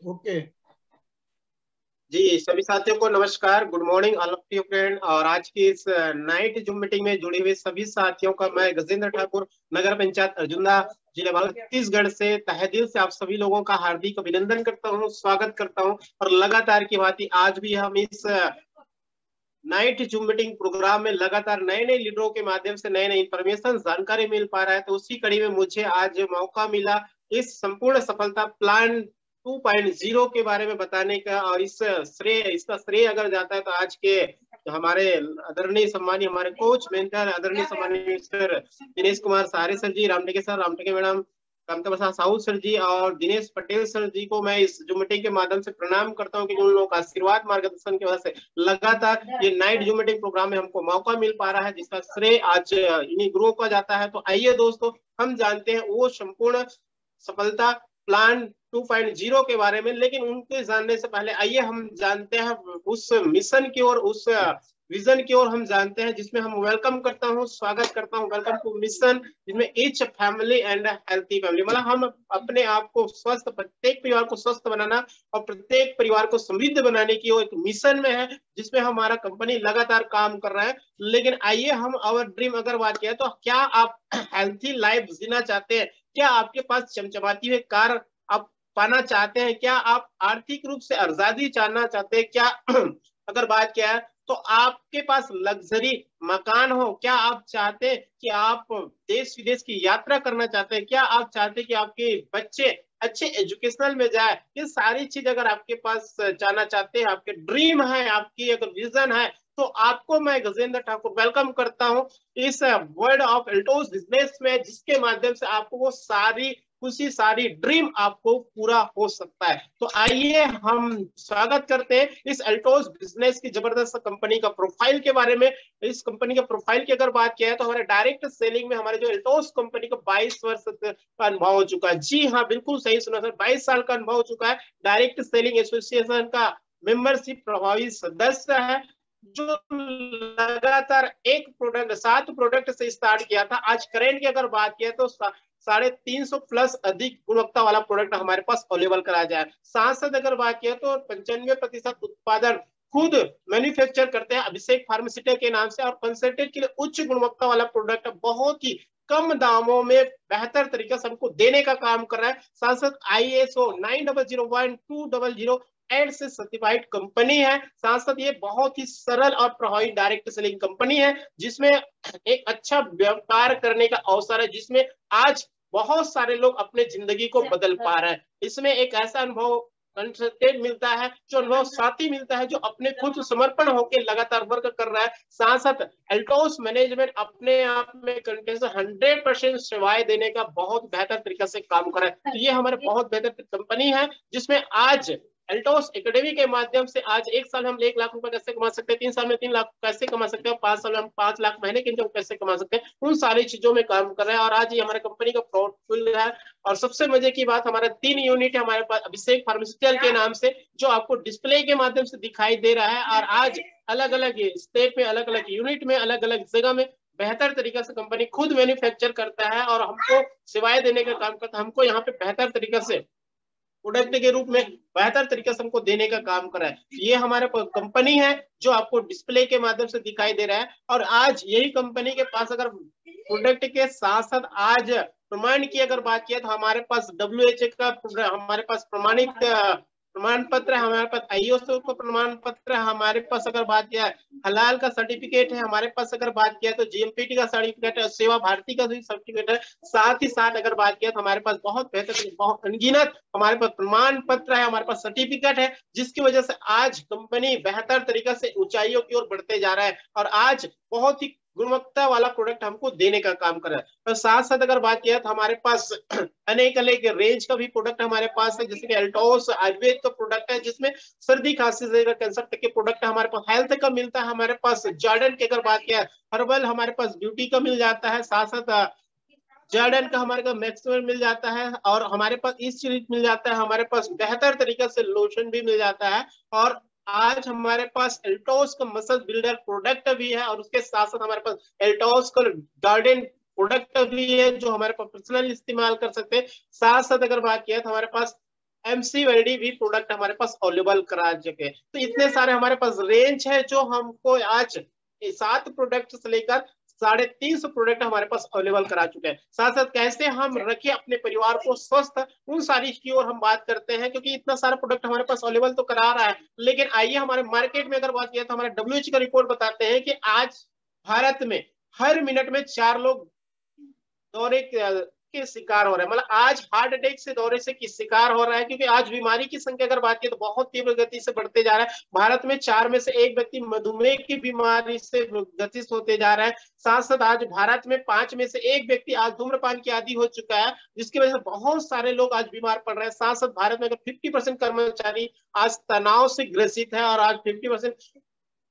Okay. जी सभी साथियों को नमस्कार, good morning all of you friend. और आज की इस नाइट जूम मीटिंग में जुड़े हुए सभी साथियों का मैं गजेंद्र ठाकुर, नगर पंचायत अर्जुंदा, जिला बाल छत्तीसगढ़ से तहे दिल से आप सभी लोगों का हार्दिक अभिनंदन करता हूं, स्वागत करता हूं। और लगातार की भांति आज भी हम इस नाइट जूम मीटिंग प्रोग्राम में लगातार नए नए लीडरों के माध्यम से नए नए इंफॉर्मेशन जानकारी मिल पा रहा है। तो उसी कड़ी में मुझे आज मौका मिला इस संपूर्ण सफलता प्लान 2.0 के बारे में बताने का। और इसका श्रेय अगर जाता है तो आज के हमारे आदरणीय सम्मानीय हमारे कोच मेंटर आदरणीय सम्मानीय मिस्टर दिनेश कुमार सारे सर जी, Ramteke sir, Ramteke madam, Kamta Prasad Sahu sir जी और दिनेश पटेल सर जी को मैं इस जूम मीटिंग के माध्यम से प्रणाम करता हूं कि उन लोगों का आशीर्वाद मार्गदर्शन की वजह से लगातार ये नाइट जूम मीटिंग प्रोग्राम में हमको मौका मिल पा रहा है, जिसका श्रेय आज इन्हीं गुरुओं का जाता है। तो आइए दोस्तों, हम जानते हैं वो संपूर्ण सफलता प्लान 2.0 के बारे में। लेकिन उनके जानने से पहले आइए हम जानते हैं उस मिशन की ओर, उस विजन की ओर हम जानते हैं, जिसमें हम वेलकम करता हूं, स्वागत करता हूं, वेलकम टू मिशन, जिसमें each family and healthy family, मतलब हम अपने आप को स्वस्थ, प्रत्येक परिवार को स्वस्थ बनाना और प्रत्येक परिवार को समृद्ध बनाने की वो एक मिशन में है, जिसमें हमारा कंपनी लगातार काम कर रहा है। लेकिन आइए हम अवर ड्रीम अगर बात किया तो क्या आप हेल्थी लाइफ जीना चाहते हैं? क्या आपके पास चमचमाती हुई कार आप पाना चाहते हैं? क्या आप आर्थिक रूप से आजादी चाहना चाहते हैं? क्या अगर बात किया है तो आपके पास लग्जरी मकान हो? क्या आप चाहते हैं कि आप देश विदेश की यात्रा करना चाहते हैं? क्या आप चाहते हैं कि आपके बच्चे अच्छे एजुकेशनल में जाए? ये सारी चीज अगर आपके पास जाना चाहते हैं, आपके ड्रीम है, आपकी अगर विजन है, तो आपको मैं गजेंद्र ठाकुर वेलकम करता हूं इस वर्ल्ड ऑफ एल्टोस बिजनेस में, जिसके माध्यम से आपको वो सारी खुशी, सारी ड्रीम आपको पूरा हो सकता है। तो आइए हम स्वागत करते हैं इस एल्टोस बिजनेस की जबरदस्त कंपनी का प्रोफाइल के बारे में। इस कंपनी के प्रोफाइल की अगर बात किया है तो हमारे डायरेक्ट सेलिंग में हमारे जो एल्टोस कंपनी को 22 वर्ष का अनुभव हो चुका है। जी हाँ, बिल्कुल सही सुना सर, 22 साल का अनुभव हो चुका है। डायरेक्ट सेलिंग एसोसिएशन का मेंबरशिप प्रभावी सदस्य है, जो लगातार एक प्रोडक्ट, 7 प्रोडक्ट से स्टार्ट किया था। आज करेंट की अगर बात किया तो 350 प्लस अधिक गुणवत्ता वाला प्रोडक्ट हमारे पास अवेलेबल कराया जाए। साथ साथ अगर बात किया तो 95% उत्पादन खुद मैन्युफैक्चर करते हैं अभिषेक फार्मास्यूटिकल के नाम से, और कंसल्टेंट के लिए उच्च गुणवत्ता वाला प्रोडक्ट बहुत ही कम दामों में बेहतर तरीके से हमको देने का काम कर रहा है। साथ साथ ISO 9001 200 एड से सर्टिफाइड कंपनी है। साथ साथ ये बहुत ही सरल और प्रभावी डायरेक्ट सेलिंग कंपनी है, जिसमें एक अच्छा व्यापार करने का अवसर है, जिसमें आज बहुत सारे लोग अपने जिंदगी को बदल पा रहे हैं। इसमें एक ऐसा अनुभव कंसल्टेंट मिलता है, जो अनुभव साथी मिलता है, जो अपने खुद समर्पण होकर लगातार वर्क कर रहा है। साथ साथ एल्टोस मैनेजमेंट अपने आप में कंटेंट 100% सेवाएं देने का बहुत बेहतर तरीके से काम कर रहा है। तो ये हमारे बहुत बेहतर कंपनी है, जिसमें आज एल्टोस एकेडमी के माध्यम से आज 1 साल हम 1 लाख रुपए कैसे कमा सकते हैं, 3 साल में 3 लाख कैसे कमा सकते हैं, 5 साल में हम 5 लाख महीने के इनकम कैसे कमा सकते हैं, उन सारी चीजों में काम कर रहे हैं। और आज ये हमारे कंपनी का पोर्टफोलियो है। और सबसे मजे की बात, हमारा 3 यूनिट है हमारे पास अभिषेक फार्मास्यूटिकल के नाम से, जो आपको डिस्प्ले के माध्यम से दिखाई दे रहा है। और आज अलग अलग स्टेट में, अलग अलग यूनिट में, अलग अलग जगह में बेहतर तरीके से कंपनी खुद मैन्युफैक्चर करता है और हमको सेवाएं देने का काम करता है। हमको यहाँ पे बेहतर तरीके से प्रोडक्ट के रूप में बेहतर तरीके से हमको देने का काम कर रहा है। ये हमारे कंपनी है जो आपको डिस्प्ले के माध्यम से दिखाई दे रहा है। और आज यही कंपनी के पास अगर प्रोडक्ट के साथ साथ आज प्रमाण की अगर बात किया तो हमारे पास WHO का हमारे पास प्रमाणित प्रमाण पत्र है, हमारे पास ISO का प्रमाण पत्र है, हमारे पास अगर बात किया हलाल का सर्टिफिकेट है, हमारे पास अगर बात किया तो GMPT का सर्टिफिकेट है, सेवा भारती का भी सर्टिफिकेट है। साथ ही साथ अगर बात किया तो हमारे पास बहुत बेहतर, बहुत अनगिनत हमारे पास प्रमाण पत्र है, हमारे पास सर्टिफिकेट है, जिसकी वजह से आज कंपनी बेहतर तरीके से ऊंचाइयों की ओर बढ़ते जा रहा है और आज बहुत ही गुणवत्ता वाला प्रोडक्ट हमको देने का काम कर रहा है। और साथ साथ अगर बात किया तो हमारे पास अनेक अनेक रेंज का भी प्रोडक्ट हमारे पास है, जैसे कि एल्टोस आयुर्वेद का प्रोडक्ट है, जिसमें सर्दी खांसी से कैंसर तक के प्रोडक्ट है। हमारे पास हेल्थ का मिलता है, हमारे पास जॉर्डन की अगर बात किया हर्बल हमारे पास ब्यूटी का मिल जाता है, साथ साथ जॉर्डन का हमारे पास मैक्सिमम मिल जाता है, और हमारे पास इस चीज मिल जाता है, हमारे पास बेहतर तरीके से लोशन भी मिल जाता है। और आज हमारे पास एल्टोस का मसल बिल्डर प्रोडक्ट भी है, और उसके साथ साथ हमारे पास एल्टोस का गार्डन प्रोडक्ट भी है, जो हमारे पास पर्सनल इस्तेमाल कर सकते हैं। साथ साथ अगर बात किया तो हमारे पास MCVD भी प्रोडक्ट हमारे पास अवेलेबल करा चुके। तो इतने सारे हमारे पास रेंज है जो हमको आज 7 प्रोडक्ट से लेकर 350 प्रोडक्ट हमारे पास अवेलेबल करा चुके हैं। साथ साथ कैसे हम रखें अपने परिवार को स्वस्थ, उन सारी की ओर हम बात करते हैं, क्योंकि इतना सारा प्रोडक्ट हमारे पास अवेलेबल तो करा रहा है। लेकिन आइए हमारे मार्केट में अगर बात किया तो हमारे WHO का रिपोर्ट बताते हैं कि आज भारत में हर मिनट में 4 लोग दौरे के शिकार हो रहे हैं। मतलब आज हार्ट अटैक से, दौरे से शिकार हो रहा है, क्योंकि आज बीमारी की संख्या अगर बात की तो बहुत तीव्र गति से बढ़ते जा रहा है। भारत में 4 में से 1 व्यक्ति मधुमेह की बीमारी से ग्रसित होते जा रहा है। साथ साथ आज भारत में 5 में से 1 व्यक्ति आज धूम्रपान की आदी हो चुका है, जिसकी वजह से बहुत सारे लोग आज बीमार पड़ रहे हैं। साथ साथ भारत में अगर 50% कर्मचारी आज तनाव से ग्रसित है, और आज 50%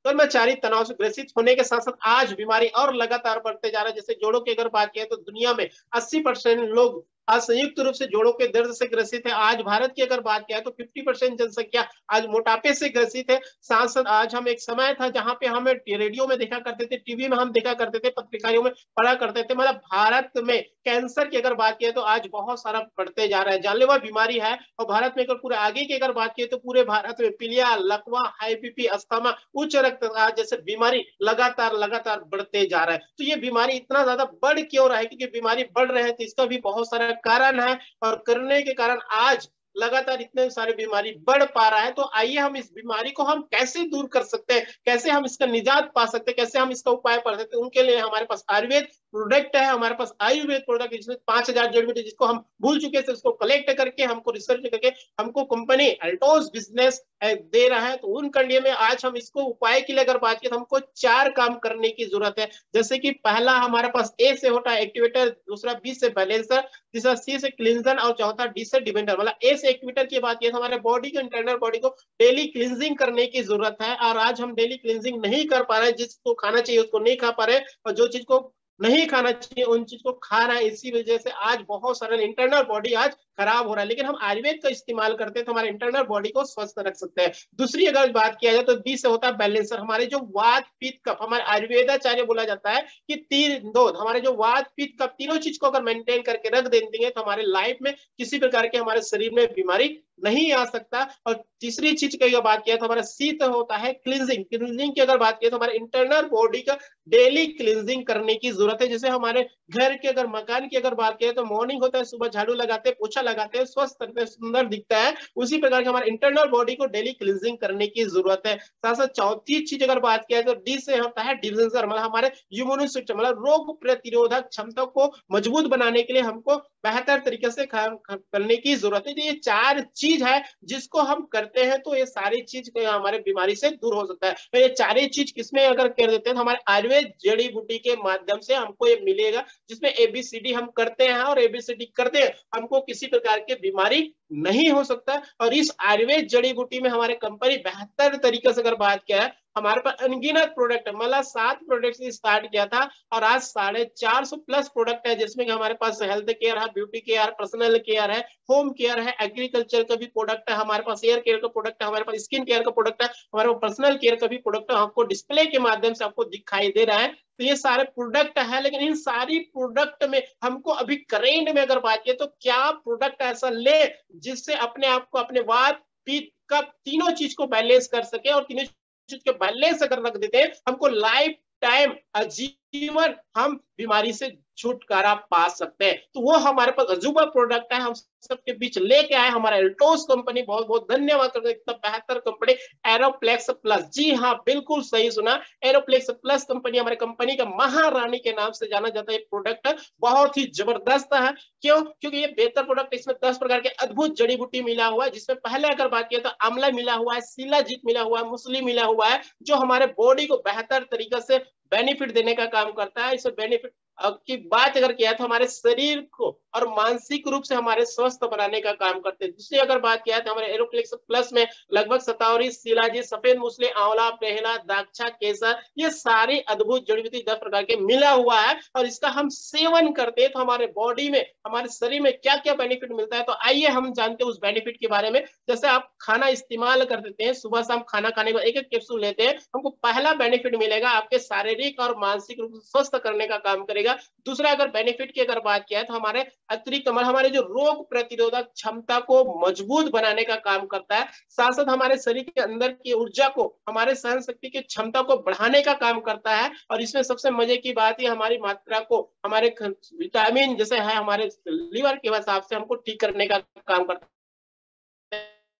कर्मचारी तनाव से ग्रसित होने के साथ साथ आज बीमारी और लगातार बढ़ते जा रहा है। जैसे जोड़ों की अगर बात किया तो दुनिया में 80% लोग आज संयुक्त रूप से जोड़ों के दर्द से ग्रसित है। आज भारत की अगर बात किया तो 50% जनसंख्या आज मोटापे से ग्रसित है। साथ साथ आज हम एक समय था जहां पे हमें रेडियो में देखा करते थे, टीवी में हम देखा करते थे, पत्रिकाओं में पढ़ा करते थे, मतलब भारत में कैंसर की अगर बात किया तो आज बहुत सारा बढ़ते जा रहा है, जानलेवा बीमारी है। और भारत में अगर पूरे आगे की अगर बात की तो पूरे भारत में पीलिया, लकवा, हाई बीपी, अस्थमा, उच्च रक्तचाप जैसे बीमारी लगातार बढ़ते जा रहा है। तो ये बीमारी इतना ज्यादा बढ़ क्यों रहा है? क्योंकि बीमारी बढ़ रहे हैं तो इसका भी बहुत सारा कारण है, और करने के कारण आज लगातार इतने सारे बीमारी बढ़ पा रहा है। तो आइए हम इस बीमारी को हम कैसे दूर कर सकते हैं, कैसे हम इसका निजात पा सकते हैं, कैसे हम इसका उपाय पा सकते हैं, उनके लिए हमारे पास आयुर्वेद प्रोडक्ट है। हमारे पास आयुर्वेद प्रोडक्ट जिसमें 5000 जड़ी बूटी जिसको हम भूल चुके थे, उसको कलेक्ट करके हमको रिसर्च करके हमको कंपनी अल्टोस बिजनेस दे रहा है। तो उन कंडियों में आज हम इसको उपाय के लिए अगर बात करें तो हमको 4 काम करने की जरूरत है। जैसे कि पहला हमारे पास ए से होता है एक्टिवेटर, दूसरा बी से बैलेंसर, तीसरा सी से क्लींजर, और चौथा डी से डिवेंडर। मतलब ए से एक्टिवेटर की बात की तो हमारे बॉडी को, इंटरनल बॉडी को डेली क्लींजिंग करने की जरूरत है। और आज हम डेली क्लींजिंग नहीं कर पा रहे हैं, जिसको खाना चाहिए उसको नहीं खा पा रहे, और जो चीज को नहीं खाना चाहिए उन चीज को खा रहा है। इसी वजह से आज बहुत सारे इंटरनल बॉडी आज खराब हो रहा है। लेकिन हम आयुर्वेद का इस्तेमाल करते हैं तो हमारे इंटरनल बॉडी को स्वस्थ रख सकते हैं। दूसरी अगर बात किया जाए तो बी से होता है बैलेंसर। हमारे जो वात, पित्त, कफ, हमारे आयुर्वेदाचार्य बोला जाता है कि तीन दो हमारे जो वात, पित्त, कफ तीनों चीज को अगर मेंटेन करके रख देंगे तो हमारे लाइफ में किसी प्रकार के हमारे शरीर में बीमारी नहीं आ सकता। और तीसरी चीज की अगर बात किया तो हमारा सी होता है क्लींजिंग। क्लींजिंग की अगर बात किया तो हमारे इंटरनल बॉडी का डेली क्लींजिंग करने की जरूरत है। जैसे हमारे घर के अगर मकान की अगर बात करें तो मॉर्निंग होता है, सुबह झाड़ू लगाते हैं, पोछा लगाते हैं, स्वस्थ करते हैं, सुंदर दिखता है। उसी प्रकार के हमारे इंटरनल बॉडी को डेली क्लींजिंग करने की जरूरत है। साथ साथ चौथी चीज अगर बात किया तो डी से होता है डिफेंसर, मतलब हमारे इम्यून सिस्टम, मतलब रोग प्रतिरोधक क्षमता को मजबूत बनाने के लिए हमको बेहतर तरीके से करने की जरूरत है। ये 4 चीज है जिसको हम करते हैं तो ये सारी चीज हमारे बीमारी से दूर हो सकता है। तो ये 4 चीज किसमें अगर कर देते हैं तो हमारे आयुर्वेद जड़ी बूटी के माध्यम से हमको ये मिलेगा, जिसमें ABCD हम करते हैं, और ABCD करते हैं हमको किसी प्रकार की बीमारी नहीं हो सकता। और इस आयुर्वेद जड़ी बूटी में हमारे कंपनी बेहतर तरीके से अगर बात किया है, हमारे पास अनगिनत प्रोडक्ट, मतलब 7 प्रोडक्ट से स्टार्ट किया था और आज 450 प्लस प्रोडक्ट है, जिसमें हमारे पास हेल्थ केयर है, ब्यूटी केयर, पर्सनल केयर है, होम केयर है, एग्रीकल्चर का भी प्रोडक्ट है, हमारे पास एयर केयर का प्रोडक्ट है, हमारे पास स्किन केयर का प्रोडक्ट है, हमारे पास पर्सनल केयर का भी प्रोडक्ट है। आपको डिस्प्ले के माध्यम से आपको दिखाई दे रहा है। तो ये सारे प्रोडक्ट है, लेकिन इन सारी प्रोडक्ट में हमको अभी करेंट में अगर बात करें तो क्या प्रोडक्ट ऐसा ले जिससे अपने आप को, अपने वात, पित्त, कफ तीनों चीज को बैलेंस कर सके, और तीनों चीज के बैलेंस अगर रख देते हैं हमको लाइफ टाइम, आजीवन हम बीमारी से छुटकारा पा सकते हैं। तो वो हमारे पास अजूबा प्रोडक्ट है, हम सबके बीच लेके आए हमारा एल्टोस कंपनी। बहुत बहुत धन्यवाद करते हैं, इतना बेहतर कंपनी एरोप्लेक्स प्लस। जी हाँ, बिल्कुल सही सुना, एरोप्लेक्स प्लस कंपनी हमारे कंपनी का महारानी के नाम से जाना जाता है। प्रोडक्ट बहुत ही जबरदस्त है। क्यों? क्योंकि ये बेहतर प्रोडक्ट, इसमें 10 प्रकार के अद्भुत जड़ी बूटी मिला हुआ है, जिसमें पहले अगर बात किया तो आंवला मिला हुआ है, शिलाजीत मिला हुआ है, मुसली मिला हुआ है, जो हमारे बॉडी को बेहतर तरीके से बेनिफिट देने का काम करता है। इसे बेनिफिट की बात अगर किया तो हमारे शरीर को और मानसिक रूप से हमारे स्वस्थ बनाने का काम करते हैं। दूसरी अगर बात किया तो हमारे एरोप्लेक्स प्लस में लगभग शतावरी, शिलाजीत, सफेद मुसली, आंवला, प्रेहला, दाक्षा, केसर, ये सारी अद्भुत जड़ी बूटी 10 प्रकार के मिला हुआ है। और इसका हम सेवन करते हैं तो हमारे बॉडी में, हमारे शरीर में क्या क्या बेनिफिट मिलता है, तो आइए हम जानते हैं उस बेनिफिट के बारे में। जैसे आप खाना इस्तेमाल कर देते हैं, सुबह शाम खाना खाने के बाद एक एक कैप्सूल लेते हैं, हमको पहला बेनिफिट मिलेगा, आपके शारीरिक और मानसिक रूप से स्वस्थ करने का काम करेगा। करेगा। दूसरा अगर बेनिफिट की अगर बात किया है तो हमारे अतिरिक्त हमारे जो रोग प्रतिरोधक क्षमता को मजबूत बनाने का काम करता है। साथ साथ हमारे शरीर के अंदर की ऊर्जा को, हमारे सहन शक्ति की क्षमता को बढ़ाने का काम करता है। और इसमें सबसे मजे की बात है हमारी मात्रा को, हमारे विटामिन जैसे है हमारे लीवर के हिसाब से हमको ठीक करने का काम करता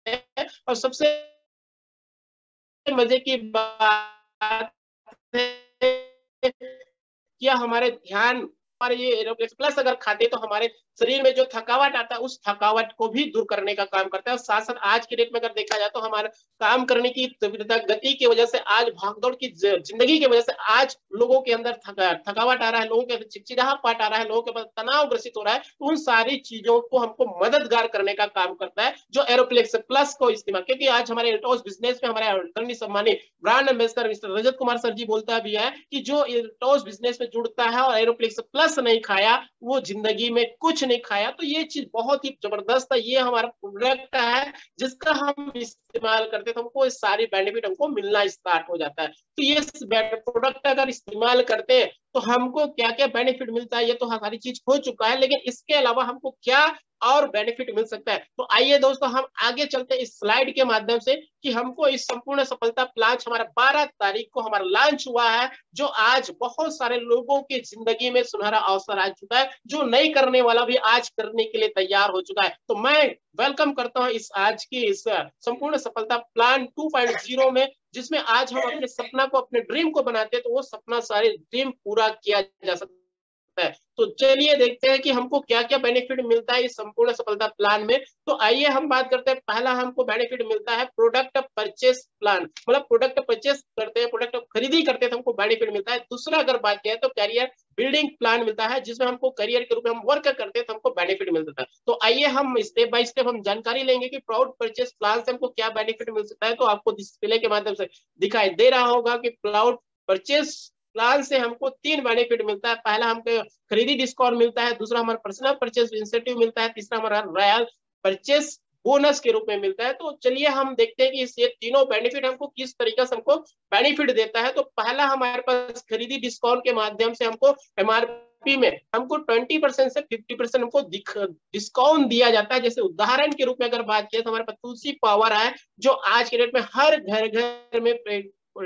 है। और सबसे मजे की बात है क्या हमारे ध्यान, हमारे ये एरोप्लेक्स प्लस अगर खाते तो हमारे शरीर में जो थकावट आता है उस थकावट को भी दूर करने का काम करता है। साथ साथ आज के डेट में अगर देखा जाए तो हमारा काम करने की तीव्रता गति की वजह से, आज भागदौड़ की जिंदगी की वजह से आज लोगों के अंदर थकावट आ रहा है, लोगों के अंदर चिड़चिड़ाहट आ रहा है, लोगों के पास तनाव ग्रसित हो रहा है। तो उन सारी चीजों को हमको मददगार करने का काम करता है जो एरोप्लेक्स प्लस को इस्तेमाल, क्योंकि आज हमारे एरोटॉस बिजनेस में हमारे आदरणीय सम्मानित brand ambassador mister Rajat Kumar sir जी बोलता भी है कि जो एरोटॉस बिजनेस में जुड़ता है और एरोप्लेक्स प्लस नहीं खाया वो जिंदगी में कुछ नहीं खाया। तो ये चीज बहुत ही जबरदस्त है। ये हमारा प्रोडक्ट है जिसका हम इस्तेमाल करते तो हमको इस सारी बेनिफिट हमको मिलना स्टार्ट हो जाता है। तो ये प्रोडक्ट अगर इस्तेमाल करते हैं तो हमको क्या क्या बेनिफिट मिलता है ये तो सारी चीज हो चुका है, लेकिन इसके अलावा हमको क्या और बेनिफिट मिल सकता है। तो आइए दोस्तों हम आगे चलते हैं इस स्लाइड के माध्यम से कि हमको इस संपूर्ण सफलता प्लान हमारा 12 तारीख को हमारा लॉन्च हुआ है, जो आज बहुत सारे लोगों की जिंदगी में सुनहरा अवसर आ चुका है, जो नहीं करने वाला भी आज करने के लिए तैयार हो चुका है। तो मैं वेलकम करता हूं इस आज की इस संपूर्ण सफलता प्लान 2.0 में, जिसमें आज हम अपने सपना को, अपने ड्रीम को बनाते हैं तो वो सपना सारे ड्रीम पूरा किया जा सकता है। तो चलिए देखते हैं कि हमको क्या क्या बेनिफिट मिलता है इस संपूर्ण सफलता प्लान में। तो आइए हम बात करते हैं। पहला हमको बेनिफिट मिलता है प्रोडक्ट परचेस प्लान, मतलब प्रोडक्ट परचेस करते हैं, प्रोडक्ट खरीदी करते हैं तो हमको बेनिफिट मिलता है। दूसरा अगर बात किया तो करियर बिल्डिंग प्लान मिलता है, जिसमें हमको करियर के रूप में हम वर्क करते हैं तो हमको बेनिफिट मिलता है। तो आइए हम स्टेप बाय स्टेप हम जानकारी लेंगे कि प्राउड परचेस प्लान से हमको क्या बेनिफिट मिल सकता है। तो आपको डिस्प्ले के माध्यम से दिखाई दे रहा होगा कि क्लाउड परचेस प्लान से हमको 3 बेनिफिट मिलता है। पहला हमको खरीदी डिस्काउंट मिलता है, दूसरा हमारा पर्सनल परचेस इंसेंटिव मिलता है, तीसरा हमारा रॉयल परचेस बोनस के रूप में मिलता है। तो चलिए हम देखते हैं कि ये तीनों बेनिफिट हमको किस तरीके से हमको बेनिफिट देता है। तो पहला हमारे पास खरीदी डिस्काउंट के माध्यम से हमको एमआरपी में हमको 20% से 50% हमको डिस्काउंट दिया जाता है। जैसे उदाहरण के रूप में अगर बात किया तो हमारे पास तुलसी पावर है, जो आज के डेट में हर घर घर में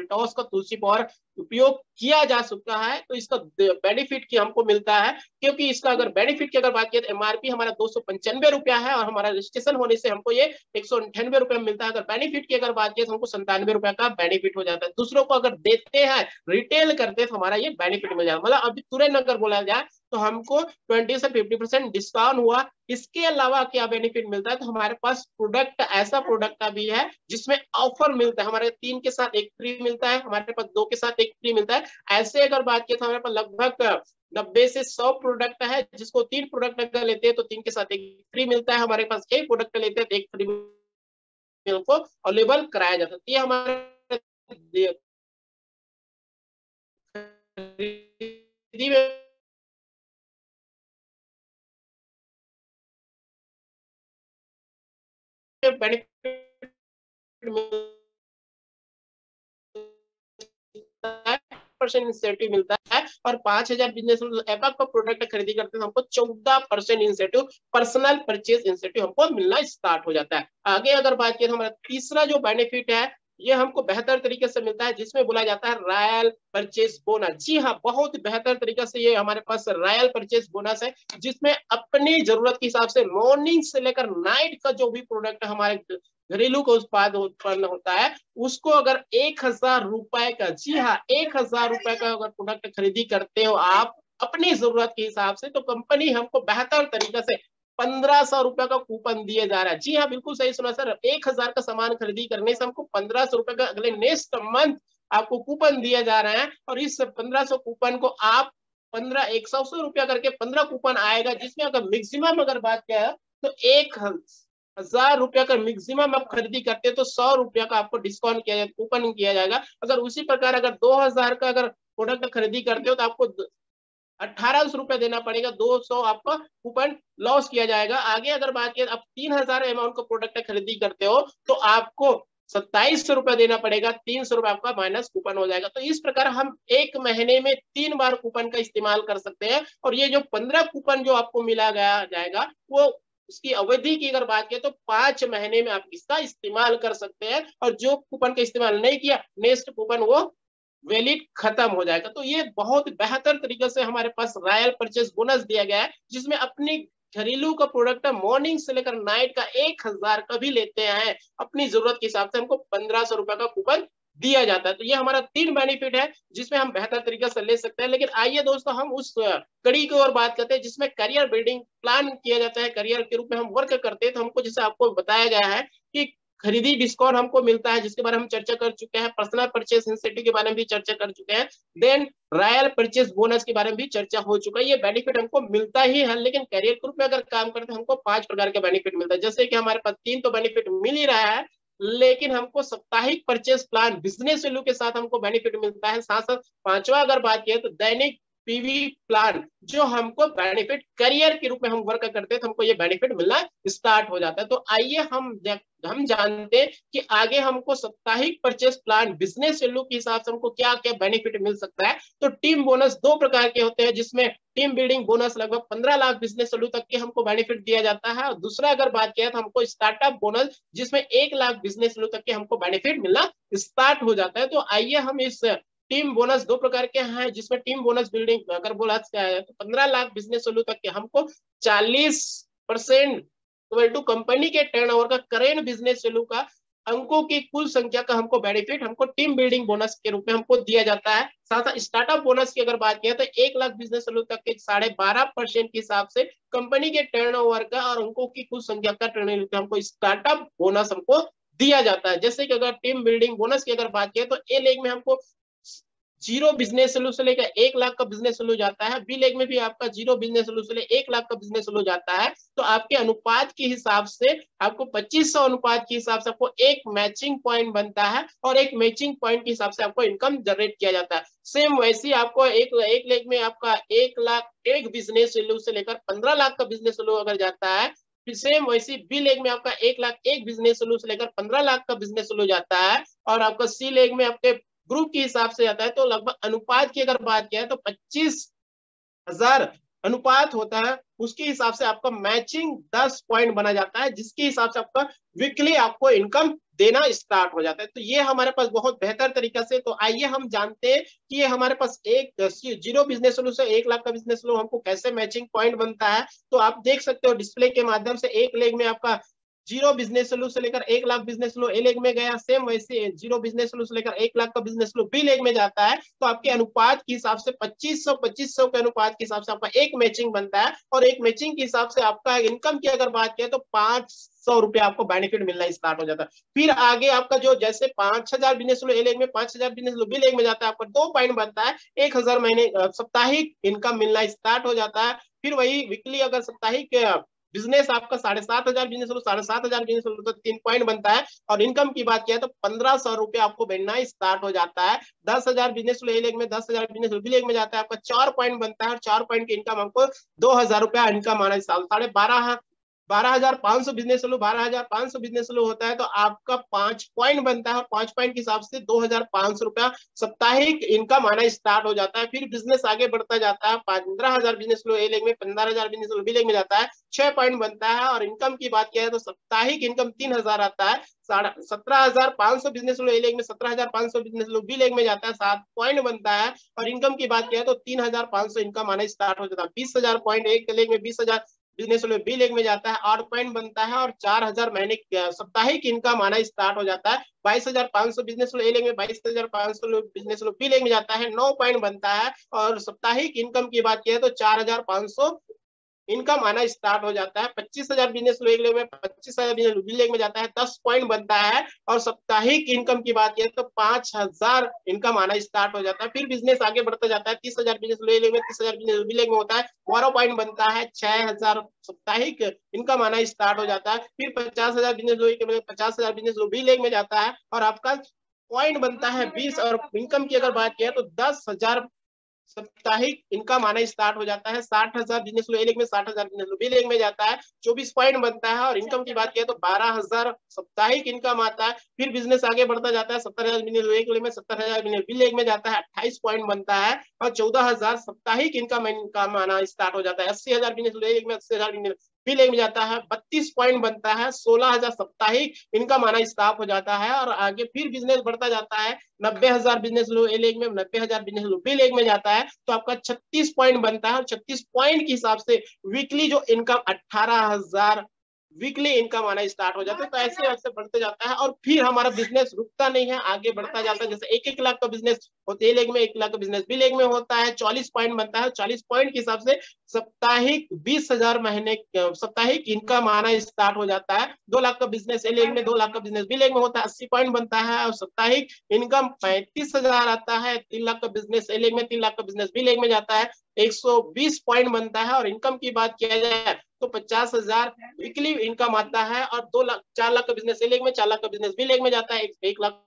टॉस का तुलसी पावर उपयोग किया जा सकता है। तो इसका बेनिफिट की हमको मिलता है, क्योंकि इसका अगर बेनिफिट की अगर बात किया तो एमआरपी हमारा 295 रुपया है और हमारा रजिस्ट्रेशन होने से हमको ये 198 रुपया मिलता है। अगर बेनिफिट की अगर बात किया तो हमको 97 रुपया का बेनिफिट हो जाता है। दूसरों को अगर देते हैं, रिटेल करते हैं तो हमारा ये बेनिफिट मिल जाएगा। मतलब अभी तुरंत अगर बोला जाए तो हमको 20 से 50% डिस्काउंट हुआ। इसके अलावा क्या बेनिफिट मिलता है, तो हमारे पास प्रोडक्ट, ऐसा प्रोडक्ट भी है जिसमें ऑफर मिलता है। हमारे 3 के साथ 1 फ्री मिलता है, हमारे पास 2 के साथ 1 फ्री मिलता है। ऐसे अगर बात किया तो हमारे पास लगभग 90 से 100 प्रोडक्ट है, जिसको 3 प्रोडक्ट अगर लेते हैं तो 3 के साथ 1 फ्री मिलता है। हमारे पास 1 प्रोडक्ट लेते हैं तो 1 फ्री को अवेलेबल कराया जाता है। ये हमारे बेनिफिट परसेंट इंसेंटिव मिलता है। और 5000 बिजनेस ऐप का प्रोडक्ट खरीदी करते हैं तो हमको 14% इंसेंटिव, पर्सनल परचेज इंसेंटिव हमको मिलना स्टार्ट हो जाता है। आगे अगर बात करें तो हमारा तीसरा जो बेनिफिट है ये हमको बेहतर तरीके से मिलता है, जिसमें बोला जाता है रॉयल परचेज बोनस। जी हाँ, बहुत बेहतर तरीके से ये हमारे पास रॉयल परचेज बोनस है, जिसमें अपनी जरूरत के हिसाब से मॉर्निंग से लेकर नाइट का जो भी प्रोडक्ट हमारे घरेलू का उत्पाद उत्पन्न होता है उसको अगर 1000 रुपए का, जी हाँ 1000 रुपए का अगर प्रोडक्ट खरीदी करते हो आप अपनी जरूरत के हिसाब से, तो कंपनी हमको बेहतर तरीके से 1500 रुपए का कूपन दिए जा रहा है। जी हाँ, बिल्कुल सही सुना सर। 1000 का सामान खरीदी करने से हमको 1500 रुपए का अगले नेक्स्ट मंथ आपको कूपन दिया जा रहा है। और इस 1500 कूपन को आप 15 100 रुपया करके 15 कूपन आएगा, जिसमें अगर मैक्सिमम अगर बात किया है तो 1000 रुपया का मैक्सिमम आप खरीदी करते हैं तो 100 रुपया का आपको डिस्काउंट किया जाएगा, कूपन किया जाएगा। अगर उसी प्रकार अगर 2000 का अगर प्रोडक्ट खरीदी करते हो तो आपको 1800 रुपया देना पड़ेगा, 200 आपका कूपन लॉस किया जाएगा। आगे अगर बात किया आप 3000 अमाउंट का प्रोडक्ट खरीदी करते हो तो आपको 2700 रुपया देना पड़ेगा, 300 रुपया आपका माइनस कूपन हो जाएगा। तो इस प्रकार हम एक महीने में 3 बार कूपन का इस्तेमाल कर सकते हैं। और ये जो 15 कूपन जो आपको मिला गया जाएगा वो उसकी अवधि की अगर बात करें तो 5 महीने में आप इसका इस्तेमाल कर सकते हैं। और जो कूपन का इस्तेमाल नहीं किया, नेक्स्ट कूपन वो वैलिड खत्म हो जाएगा। तो ये बहुत बेहतर तरीके से हमारे पास रॉयल परचेस बोनस दिया गया है, जिसमें अपनी घरेलू का प्रोडक्ट है, मॉर्निंग से लेकर नाइट का 1000 का भी लेते हैं, अपनी जरूरत के हिसाब से हमको 1500 रुपए का कूपन दिया जाता है। तो ये हमारा 3 बेनिफिट है जिसमें हम बेहतर तरीके से ले सकते हैं। लेकिन आइए दोस्तों, हम उस कड़ी की ओर बात करते हैं जिसमें करियर बिल्डिंग प्लान किया जाता है, करियर के रूप में हम वर्क करते हैं। तो हमको जैसे आपको बताया गया है कि खरीदी डिस्काउंट हमको मिलता है, जिसके बारे में हम चर्चा कर चुके हैं। पर्सनल परचेस इंसेंटिव के बारे में भी चर्चा कर चुके हैं। देन रॉयल परचेस बोनस के बारे में भी चर्चा हो चुका है। ये बेनिफिट हमको मिलता ही है। लेकिन करियर ग्रुप में अगर काम करते हैं हमको 5 प्रकार के बेनिफिट मिलता है। जैसे कि हमारे पास 3 तो बेनिफिट मिल ही रहा है, लेकिन हमको साप्ताहिक परचेस प्लान बिजनेस वैल्यू के साथ हमको बेनिफिट मिलता है। साथ साथ 5वां अगर बात किया तो दैनिक पीवी प्लान, जो हमको बेनिफिट करियर के रूप में हम वर्क करते हैं तो हमको ये बेनिफिट मिलना स्टार्ट हो जाता है। तो आइए हम जानते हैं कि आगे हमको साप्ताहिक परचेस प्लान बिजनेस वैल्यू के हिसाब से हमको क्या क्या बेनिफिट मिल सकता है। तो टीम बोनस 2 प्रकार के होते हैं, जिसमें टीम बिल्डिंग बोनस लगभग 15 लाख बिजनेस वैल्यू तक के हमको बेनिफिट दिया जाता है। और दूसरा अगर बात किया तो हमको स्टार्टअप बोनस, जिसमें 1 लाख बिजनेस वैल्यू तक के हमको बेनिफिट मिलना स्टार्ट हो जाता है। तो आइए हम इस टीम बोनस 2 प्रकार के हैं, जिसमें टीम बोनस बिल्डिंग अगर बोला जाए तो 15 लाख बिजनेस वैल्यू तक के हमको 40% टू कंपनी के टर्नओवर का करेंट बिजनेस वैल्यू का अंकों की कुल संख्या का हमको बेनिफिट हमको टीम बिल्डिंग बोनस के रूप में हमको दिया जाता है। साथ साथ स्टार्टअप बोनस की अगर बात किया तो 1 लाख बिजनेस वैल्यू तक के 12.5% के हिसाब से कंपनी के टर्नओवर का और अंकों की कुल संख्या का टर्नओवर हमको स्टार्टअप बोनस हमको दिया जाता है। जैसे कि अगर टीम बिल्डिंग बोनस की अगर बात किया तो ए लेग में हमको 0 बिजनेस वैल्यू से लेकर 1 लाख का बिजनेस वैल्यू जाता है, बी लेग में भी आपका 0 बिजनेस वैल्यू से लेकर 1 लाख का बिजनेस वैल्यू जाता है। तो आपके अनुपात के हिसाब से आपको 2500 अनुपात के हिसाब से आपको एक मैचिंग पॉइंट बनता है, और एक मैचिंग पॉइंट के हिसाब से आपको इनकम जनरेट किया जाता है। सेम वैसे ही आपको एक लेग में आपका 1 लाख एक बिजनेस वैल्यू से लेकर 15 लाख का बिजनेस वैल्यू अगर जाता है, फिर सेम वैसे बी लेग में आपका 1 लाख एक बिजनेस वैल्यू से लेकर 15 लाख का बिजनेस वैल्यू जाता है, और आपका सी लेग में आपके ग्रुप के हिसाब से जाता है। तो लगभग अनुपात की अगर बात किया तो 25,000 अनुपात होता है, उसके हिसाब से आपका मैचिंग 10 पॉइंट बना जाता है, जिसके हिसाब से आपका वीकली आपको इनकम देना स्टार्ट हो जाता है। तो ये हमारे पास बहुत बेहतर तरीका से। तो आइए हम जानते हैं कि ये हमारे पास एक 0 बिजनेस वैल्यू से 1 लाख का बिजनेस वैल्यू हमको कैसे मैचिंग पॉइंट बनता है। तो आप देख सकते हो डिस्प्ले के माध्यम से, एक लेग में आपका 0 बिजनेस वैल्यू से लेकर 1 लाख बिजनेस वैल्यू ए लेग में गया, सेम वैसे 0 बिजनेस वैल्यू से लेकर 1 लाख का बिजनेस वैल्यू बी लेग में जाता है। तो आपके अनुपात के हिसाब से 2500 के अनुपात के हिसाब से आपका एक मैचिंग बनता है, और एक मैचिंग के हिसाब से आपका इनकम की अगर बात किया तो 500 रुपया आपको बेनिफिट मिलना स्टार्ट हो जाता है। फिर आगे आपका जो जैसे 5000 बिजनेस वैल्यू ए लेग में, 5000 बिजनेस वैल्यू बी लेग में जाता है, आपका 2 पॉइंट बनता है, 1000 महीने साप्ताहिक इनकम मिलना स्टार्ट हो जाता है। फिर वही वीकली अगर साप्ताहिक बिजनेस आपका 7500 बिजनेस वैल्यू 7500 बिजनेस वैल्यू तो 3 पॉइंट बनता है, और इनकम की बात किया तो 1500 रुपया आपको बनना स्टार्ट हो जाता है। 10,000 बिजनेस वैल्यू ए लेग में, 10,000 बिजनेस वैल्यू बी लेग में जाता है, आपका 4 पॉइंट बनता है, और 4 पॉइंट की इनकम हमको 2000 रुपया इनकम आना साल 12,500 बिजनेस वैल्यू 12,500 बिजनेस वैल्यू होता है, तो आपका 5 पॉइंट बनता है, और 5 पॉइंट के हिसाब से 2,500 रुपया साप्ताहिक इनकम आना स्टार्ट हो जाता है। फिर बिजनेस आगे बढ़ता जाता है, 15,000 बिजनेस वैल्यू ए लेग में, 15,000 बिजनेस वैल्यू बी लेग में जाता है, 6 पॉइंट बनता है, और इनकम की बात किया है तो साप्ताहिक इनकम 3,000 आता है। 17,500 बिजनेस वैल्यू ए लेग में, 17,500 बिजनेस वैल्यू बी लेग में जाता है, 7 पॉइंट बनता है, और इनकम की बात किया तो 3,500 इनकम आना स्टार्ट हो जाता है। 20,000 पॉइंट एक लेग में, 20,000 बिजनेस वैल्यू बी लेग में जाता है, 8 पॉइंट बनता है, और 4,000 महीने साप्ताहिक इनकम आना स्टार्ट हो जाता है। 22,500 बिजनेस वैल्यू ए लेग में, 22,500 बिजनेस वैल्यू बी लेग में जाता है, 9 पॉइंट बनता है, और साप्ताहिक इनकम की बात किया तो 4,500 इनकम आना स्टार्ट हो जाता है। 25,000 बिजनेस लेग में, 25,000 बिजनेस लेग में जाता है, 10 पॉइंट बनता है, और साप्ताहिक इनकम की बात किया तो 5,000 इनकम आना स्टार्ट हो जाता है। फिर बिजनेस आगे बढ़ता जाता है, 30,000 बिजनेस लेग में, 30,000 बिजनेस बी लेग में होता है, 12 पॉइंट बनता है, 6,000 साप्ताहिक इनकम आना स्टार्ट हो जाता है। फिर 50,000 बिजनेस लेग में, 50,000 बिजनेस बी लेग में जाता है, और आपका पॉइंट बनता है 20, और इनकम की अगर बात किया तो 10,000 साप्ताहिक इनकम आना स्टार्ट हो जाता है। 60,000 बिजनेस लो ए लेग में, 60,000 बिजनेस लो बी लेग में जाता है, 24 पॉइंट बनता है। और इनकम की बात किया तो 12,000 साप्ताहिक इनकम आता है। फिर बिजनेस आगे बढ़ता जाता है, 70,000 बिजनेस लो ए लेग में, 70,000 बिजनेस बी लेग में जाता है, 28 पॉइंट बनता है और 14,000 साप्ताहिक इनकम आना स्टार्ट हो जाता है। 80,000 बिजनेस लो ए लेग में, 80,000 बिजनेस बी लेग में जाता है, 32 पॉइंट बनता है, 16,000 साप्ताहिक इनकम आना स्टार्ट हो जाता है। और आगे फिर बिजनेस बढ़ता जाता है, 90,000 बिजनेस लो ए लेग में, 90,000 बिजनेस लो बी लेग में जाता है, तो आपका 36 पॉइंट बनता है। और 36 पॉइंट के हिसाब से वीकली जो इनकम 18,000 वीकली इनकम आना स्टार्ट हो जाता है। तो ऐसे ऐसे बढ़ते जाता है और फिर हमारा बिजनेस रुकता नहीं है, आगे बढ़ता जाता है। जैसे 1-1 लाख का बिजनेस होता है ए लेग में, 1 लाख का बिजनेस बी लेग में होता है, 40 पॉइंट बनता है। 40 पॉइंट के हिसाब से साप्ताहिक 20,000 महीने साप्ताहिक इनकम आना स्टार्ट हो जाता है। 2 लाख का बिजनेस ए लेग में, 2 लाख का बिजनेस बी लेग में होता है, 80 पॉइंट बनता है और साप्ताहिक इनकम 35,000 आता है। 3 लाख का बिजनेस ए लेग में, 3 लाख का बिजनेस बी लेग में जाता है, 120 पॉइंट बनता है। और इनकम की बात किया जाए तो 50,000 वीकली इनकम आता है। और 4 लाख का बिजनेस ए लेग में, 4 लाख का बिजनेस बी लेग में जाता है, 1 लाख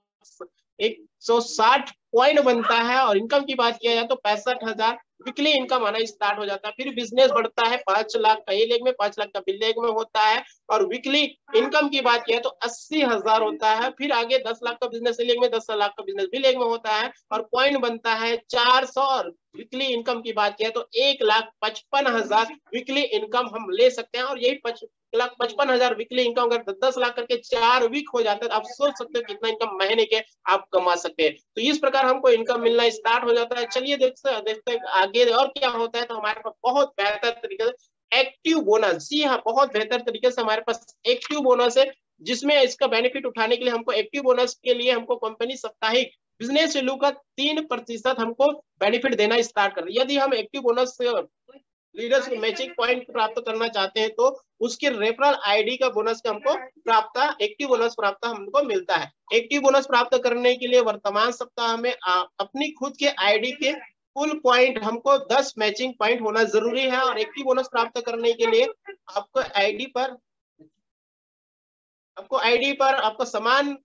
160 पॉइंट बनता है। और इनकम की बात किया जाए तो 65,000 वीकली इनकम आना स्टार्ट हो जाता है। फिर बिजनेस बढ़ता है, 5 लाख का ए लेग में, 5 लाख का बी लेग में होता है। और वीकली इनकम की बात किया तो 80,000 होता है। फिर आगे 10 लाख का बिजनेस ए लेग में, 10 लाख का बिजनेस बी लेग में होता है और पॉइंट बनता है 400। और वीकली इनकम की बात किया तो 1,55,000 वीकली इनकम हम ले सकते हैं। और यही 1,55,000 वीकली इनकम अगर 10 लाख करके 4 वीक हो जाता है तो आप सोच सकते हो कितना इनकम महीने के आप कमा सकते हैं। तो इस प्रकार हमको इनकम मिलना स्टार्ट हो जाता है। चलिए देखते आगे और क्या होता है। तो हमारे पास बहुत बेहतर तरीके से एक्टिव बोनस, जी हाँ, बहुत बेहतर तरीके से हमारे पास एक्टिव बोनस है, जिसमें इसका बेनिफिट उठाने के लिए हमको एक्टिव बोनस के लिए हमको कंपनी साप्ताहिक बिजनेस वैल्यू का 3% हमको बेनिफिट देना स्टार्ट कर रही है। यदि हम active bonus leaders matching point प्राप्त करना चाहते हैं तो उसके रेफरल आईडी का बोनस का हमको प्राप्त एक्टिव बोनस प्राप्त हमको मिलता है। एक्टिव बोनस प्राप्त करने के लिए वर्तमान सप्ताह में अपनी खुद के आईडी के कुल पॉइंट हमको 10 मैचिंग पॉइंट होना जरूरी है। और एक्टिव बोनस प्राप्त करने के लिए आपको आईडी पर आपको समान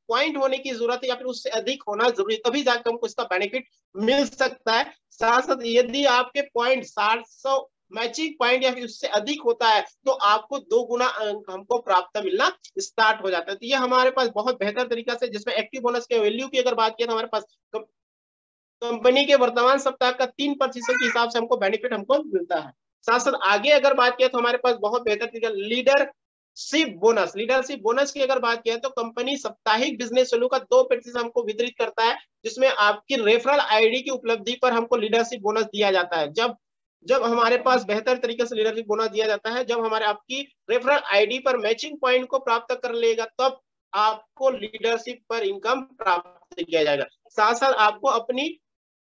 पॉइंट होने की जरूरत है या फिर उससे अधिक होना जरूरी, तभी जाकर हमको इसका बेनिफिट मिल सकता है। साथ साथ यदि आपके पॉइंट 700 मैचिंग पॉइंट या फिर उससे अधिक होता है तो आपको 2 गुना अंक हमको प्राप्त मिलना स्टार्ट हो जाता है। तो ये हमारे पास बहुत बेहतर तरीका से, जिसमें एक्टिव बोनस के वैल्यू की अगर बात किया तो हमारे पास कंपनी के वर्तमान सप्ताह का 3% के हिसाब से हमको बेनिफिट हमको मिलता है। साथ साथ आगे अगर बात किया तो हमारे पास बहुत बेहतर तरीका लीडरशिप बोनस की अगर बात किया तो कंपनी साप्ताहिक बिजनेस वैल्यू का 2% हमको वितरित करता है, जिसमें आपकी रेफरल आईडी की उपलब्धि पर हमको लीडरशिप बोनस दिया जाता है। जब हमारे पास बेहतर तरीके से लीडरशिप बोनस दिया जाता है, जब हमारे आपकी रेफरल आईडी पर मैचिंग पॉइंट को प्राप्त कर लेगा तब आपको लीडरशिप पर इनकम प्राप्त किया जाएगा। साथ साथ आपको अपनी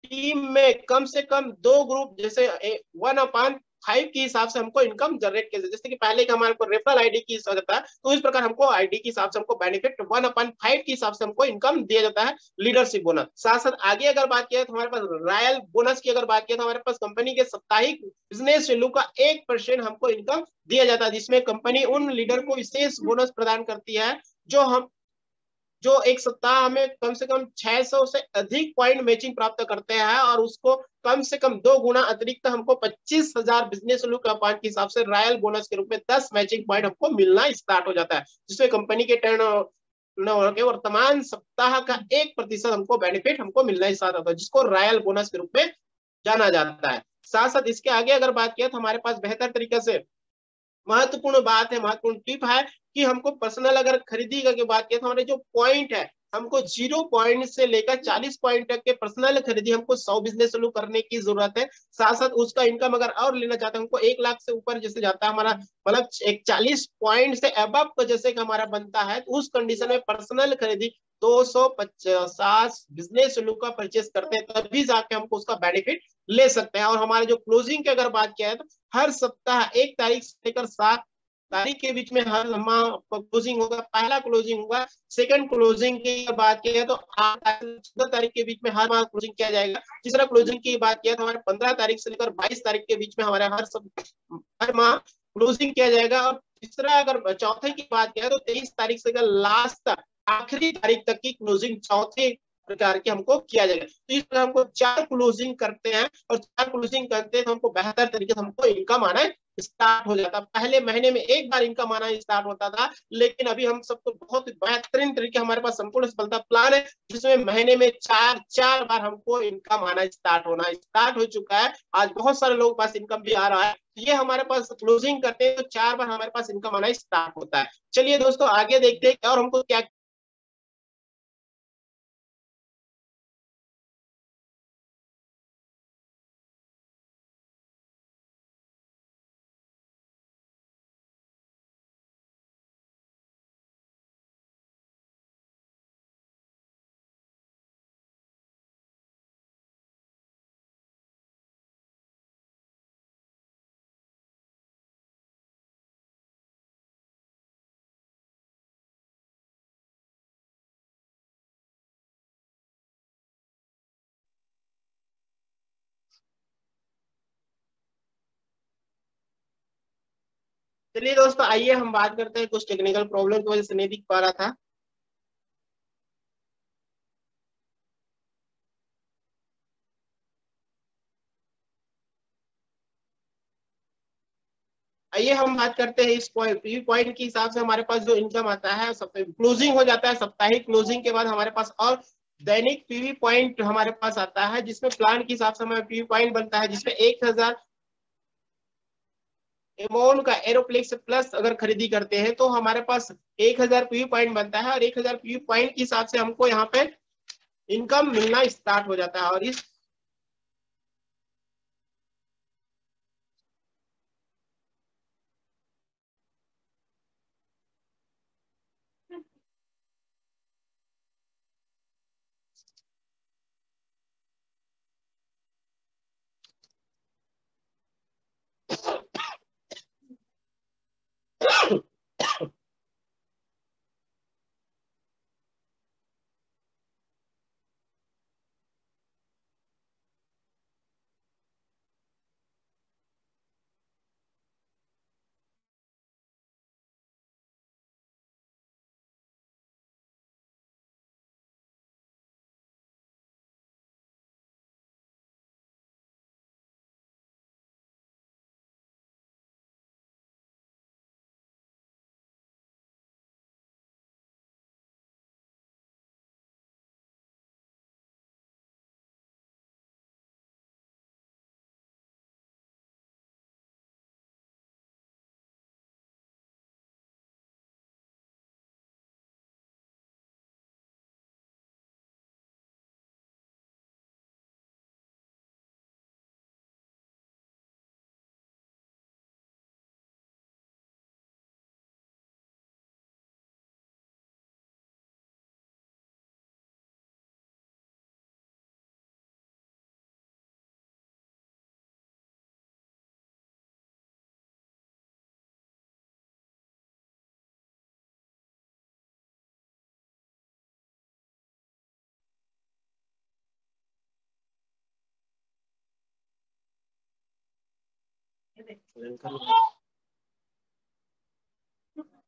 टीम में कम से कम 2 ग्रुप, जैसे 1/5 के हिसाब से हमको इनकम जनरेट किया, जैसे कि पहले का हमारे को रेफरल आईडी की हिसाब था, तो इस प्रकार हमको आईडी के हिसाब से हमको बेनिफिट 1/5 के हिसाब से हमको इनकम दिया जाता है, लीडरशिप बोनस। साथ साथ आगे अगर बात किया तो हमारे पास रॉयल बोनस की अगर बात किया तो हमारे पास कंपनी के साप्ताहिक बिजनेस वैल्यू का 1% हमको इनकम दिया जाता है, जिसमें कंपनी उन लीडर को विशेष बोनस प्रदान करती है जो एक सप्ताह में कम से कम 600 से अधिक पॉइंट मैचिंग प्राप्त करते हैं। और उसको कम से कम 2 गुना अतिरिक्त हमको 25,000 बिजनेस वैल्यू का पॉइंट के हिसाब से रॉयल बोनस के रूप में 10 मैचिंग पॉइंट हमको मिलना स्टार्ट हो जाता है, जिसमें कंपनी के टर्नओवर के वर्तमान सप्ताह का 1% हमको बेनिफिट हमको मिलना स्टार्ट होता है, जिसको रॉयल बोनस के रूप में जाना जाता है। साथ साथ इसके आगे अगर बात किया तो हमारे पास बेहतर तरीके से महत्वपूर्ण टिप है कि हमको पर्सनल अगर खरीदी की बात किया तो हमारे जो पॉइंट है हमको 0 पॉइंट से लेकर 40 पॉइंट तक के पर्सनल खरीदी हमको 100 बिजनेस चालू करने की जरूरत है। साथ साथ उसका इनकम अगर और लेना चाहते हैं, हमको 1 लाख से ऊपर जैसे जाता है हमारा, मतलब एक 40 पॉइंट से अबव जैसे कि हमारा बनता है, तो उस कंडीशन में पर्सनल खरीदी 250 बिजनेस वैल्यू का परचेस करते हैं, तभी जाके हमको उसका बेनिफिट ले सकते हैं। और हमारे जो क्लोजिंग की अगर बात किया है तो हर सप्ताह 1 तारीख से लेकर 7 तारीख के बीच में हर माह क्लोजिंग होगा। पहला क्लोजिंग होगा, सेकंड क्लोजिंग की बात किया तो 8 तारीख से 14 तारीख के बीच में हर माह क्लोजिंग किया जाएगा। तीसरा क्लोजिंग की बात किया तो हमारे 15 तारीख से लेकर 22 तारीख के बीच में हमारे हर माह क्लोजिंग किया जाएगा। और तीसरा अगर चौथे की बात किया तो 23 तारीख से लेकर लास्ट तक आखिरी तारीख तक की क्लोजिंग चौथे प्रकार के हमको किया जाएगा। तो इस तरह हमको 4 क्लोजिंग करते हैं और 4 क्लोजिंग करते हैं तो हमको बेहतर तरीके से हमको इनकम आना स्टार्ट हो जाता। पहले महीने में एक बार इनकम आना स्टार्ट होता था, लेकिन अभी हम सबको बहुत बेहतरीन तरीके हमारे पास संपूर्ण सफलता प्लान है, जिसमें महीने में 4 बार हमको इनकम आना स्टार्ट हो चुका है। आज बहुत सारे लोगों के पास इनकम भी आ रहा है। ये हमारे पास क्लोजिंग करते हैं तो 4 बार हमारे पास इनकम आना स्टार्ट होता है। चलिए दोस्तों आगे देखते हैं और हमको क्या चलिए दोस्तों आइए हम बात करते हैं, कुछ टेक्निकल प्रॉब्लम की वजह से नहीं दिख पा रहा था। आइए हम बात करते हैं इस पॉइंट के हिसाब से हमारे पास जो इनकम आता है सब क्लोजिंग हो जाता है। साप्ताहिक क्लोजिंग के बाद हमारे पास और दैनिक पीवी पॉइंट हमारे पास आता है, जिसमें प्लान के हिसाब से हमारा पीवी पॉइंट बनता है, जिसमें 1000 अमाउंट का एरोप्लेक्स प्लस अगर खरीदी करते हैं तो हमारे पास 1000 पीवी पॉइंट बनता है और 1000 पीवी पॉइंट के हिसाब से हमको यहाँ पे इनकम मिलना स्टार्ट हो जाता है। और इस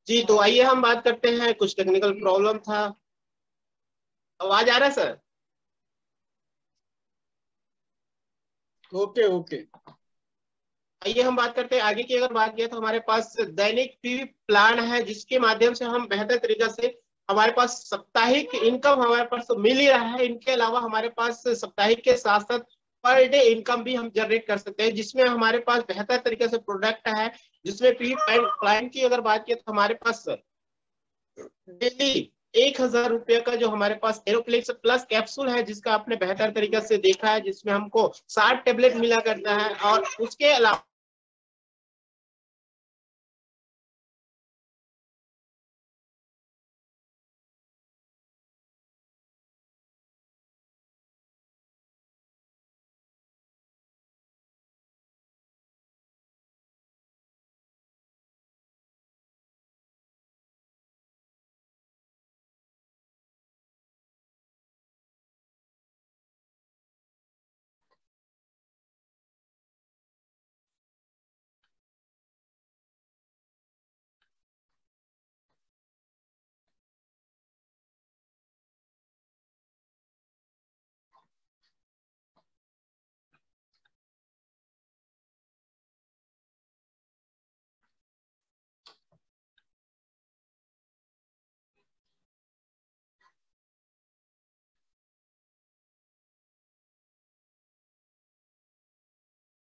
जी तो आइए हम बात करते हैं, कुछ टेक्निकल प्रॉब्लम था। आवाज आ रहा है सर? Okay okay. आइए हम बात करते हैं आगे की। अगर बात किया तो हमारे पास दैनिक पीवी प्लान है, जिसके माध्यम से हम बेहतर तरीके से हमारे पास साप्ताहिक इनकम हमारे पास मिल ही रहा है। इनके अलावा हमारे पास साप्ताहिक के साथ साथ पर डे इनकम भी हम जनरेट कर सकते हैं, जिसमें हमारे पास बेहतर तरीके से प्रोडक्ट है। जिसमें पीवी प्लान की अगर बात किया तो हमारे पास डेली 1000 रुपये का जो हमारे पास एरोप्लेक्स प्लस कैप्सूल है, जिसका आपने बेहतर तरीके से देखा है, जिसमें हमको 60 टेबलेट मिला करता है। और उसके अलावा